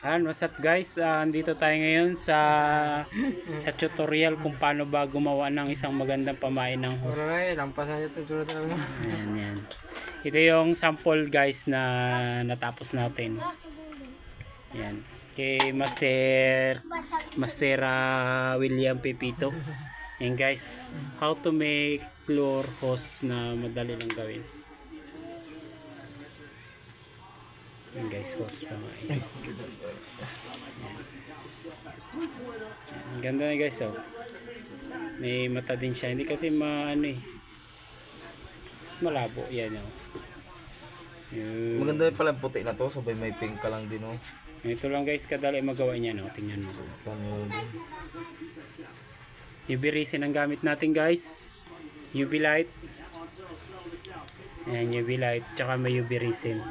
What's up guys? Andito tayo ngayon sa tutorial kung paano ba gumawa ng isang magandang pamain ng hose. Alright, lampas na ito. Tulad na lang. Ayan, yan. Ito yung sample guys na natapos natin. Yan. Kay Master William Pepito. Yan guys, how to make floor hose na madali lang gawin. Yan guys, hose pamain. Ang ganda na guys, oh. May mata din siya, hindi kasi malabo yan, oh. Yun. Maganda pala yung puti na to, sabay may pink ka lang din, oh. Ito lang guys, kadali magawa niya, no. Tingnan mo. UV resin ang gamit natin guys. UV light. Ayan, UV light, tsaka may UV resin.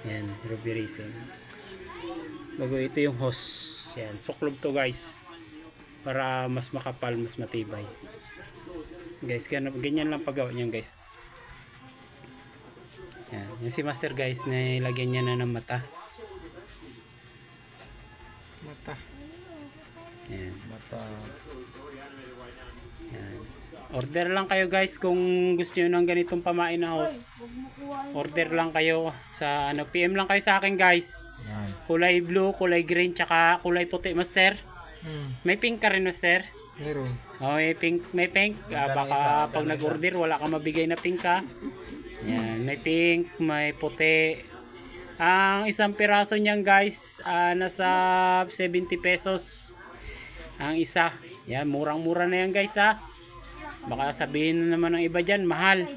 Ayan, UV resin. Bago ito yung hose. Ayan, suklob to guys. Para mas makapal, mas matibay. Guys, ganyan lang paggawa niyan guys. Ayan, yan si Master guys, nilagyan niya na ng mata. Mata. Ayan. Mata. Ayan. Order lang kayo guys kung gusto niyo ng ganitong pamain na hose. Order lang kayo sa PM lang kayo sa akin guys. Yan. Kulay blue, kulay green, tsaka kulay puti, Master. May pink ka rin, Master. Meron. Oh, may pink, may pink. Baka pag nag-order wala ka mabigay na pink ha. Yan, may pink, may puti. Ang isang piraso niyan guys, nasa 70 pesos. Ang isa. Yan, murang-mura na yan guys ha. Baka sabihin na naman ng iba dyan, mahal.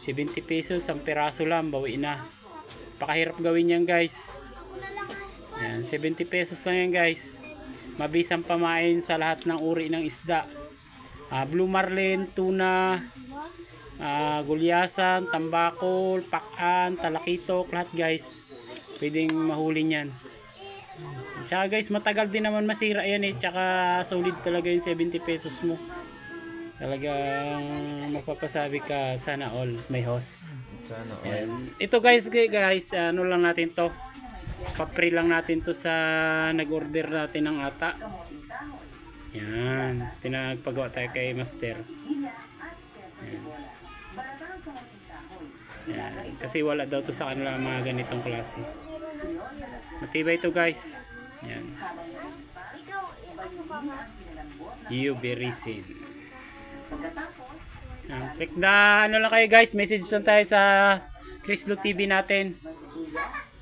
70 pesos, ang piraso lang, bawi na. Pakahirap gawin yan guys. Yan, 70 pesos lang yan guys. Mabisang pamain sa lahat ng uri ng isda. Blue marlin, tuna, gulyasan, tambakol, pakan, talakitok, lahat guys. Pwedeng mahuli niyan. Tsaka guys, matagal din naman masira yan eh. Tsaka solid talaga yung 70 pesos mo. Talagang mapapasabi ka, sana all may hose. Sana all. Yan. Ito guys, ano lang natin to. Pa-free lang natin to sa nag-order natin ng ata. Yan. Pinagpagawa tayo kay Master. Yan. Yan. Kasi wala daw to sa kanila mga ganitong klase. Matibay ito guys. Yan. UV resin. Click na ano lang kayo guys. Message lang tayo sa Crislo TV natin.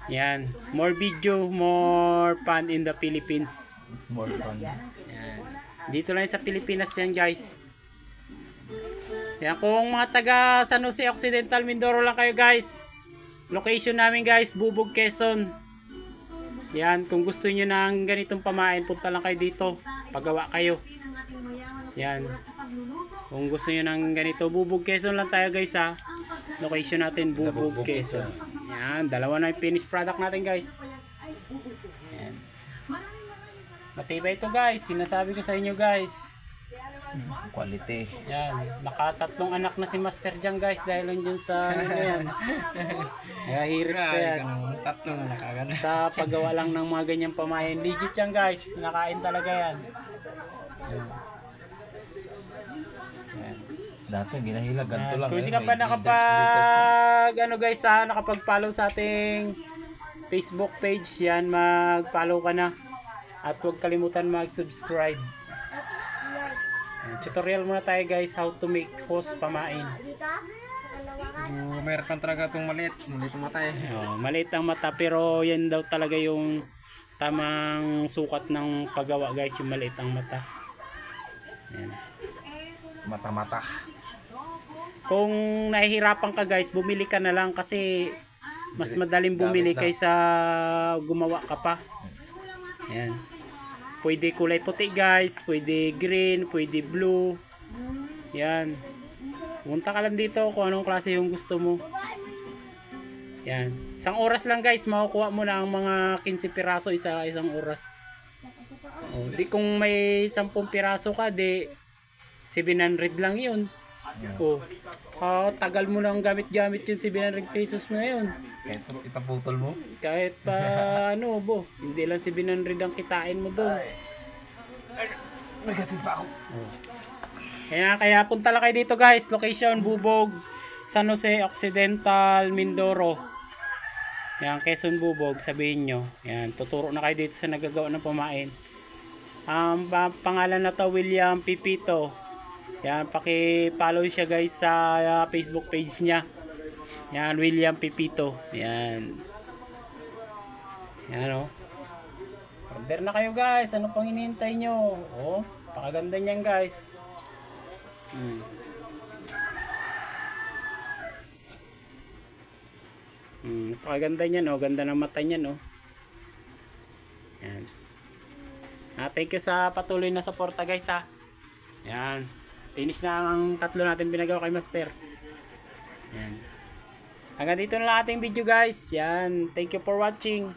Yan. More video, more fun in the Philippines. More fun. Yan. Dito lang sa Pilipinas yan guys. Yan. Kung mga taga San Jose Occidental Mindoro lang kayo guys. Location namin guys, Bubog, Quezon. Yan. Kung gusto niyo ng ganitong pamain, punta lang kayo dito. Pagawa kayo. Yan. Kung gusto niyo ng ganito, Bubog, Quezon lang tayo guys ha. Location natin, Bubog, Quezon. Yan, dalawa na yung finished product natin guys. Yan. Matibay ito guys, sinasabi ko sa inyo guys. Quality. Yan, nakatatlong anak na si Master dyan guys dahil lang dyan sa ano yan. Kaya hirit ko yan. Tatlo na nakagana. Sa paggawa lang ng mga ganyang pamahin. Legit yan guys, nakain talaga yan. Yan. Dati ginahilag ganito lang. Kung hindi ka pa nakapag-follow sa ating Facebook page, yan, mag-follow ka na. At huwag kalimutan mag-subscribe. Tutorial muna tayo guys, how to make hose pamain. Mayroon pa talaga itong maliit. Maliit ang mata eh. Maliit ang mata pero yan daw talaga yung tamang sukat ng paggawa guys, yung maliit ang mata. Yan. Mata-mata. Kung nahihirapan ka guys, bumili ka na lang kasi mas madaling bumili kaysa gumawa ka pa. Yan. Pwede kulay puti guys, pwede green, pwede blue. Yan. Punta ka lang dito kung anong klase yung gusto mo. Yan. Isang oras lang guys, makukuha mo na ang mga 15 piraso isang oras. Di kung may 10 piraso ka, di 700 lang yun. Oh. Tagal mo nang gamit-gamit yung 700 pesos mo ngayon. Kahit ipaputol mo. Kahit pa ano, hindi lang 700 ang kitain mo doon. Negative pa ako. Kaya punta lang kayo dito guys. Location, Bubog, San Jose Occidental, Mindoro. Yan, Quezon Bubog, sabihin nyo. Yan, tuturo na kayo dito sa nagagawa ng pamain. Ang pangalan na to, William Pipito. Yan, paki-follow siya guys sa Facebook page niya. Yan, William Pipito. Yan. Yan o. Order na kayo guys. Ano pang hinihintay nyo? Oh, pakaganda niyan guys. Pakaganda niyan oh. Ganda ng mata niyan oh. Yan. Thank you sa patuloy na suporta guys ha. Yan. Finish na ang tatlo natin pinagawa kay Master. Yan. Hanggang dito na lang ating video guys. Yan. Thank you for watching.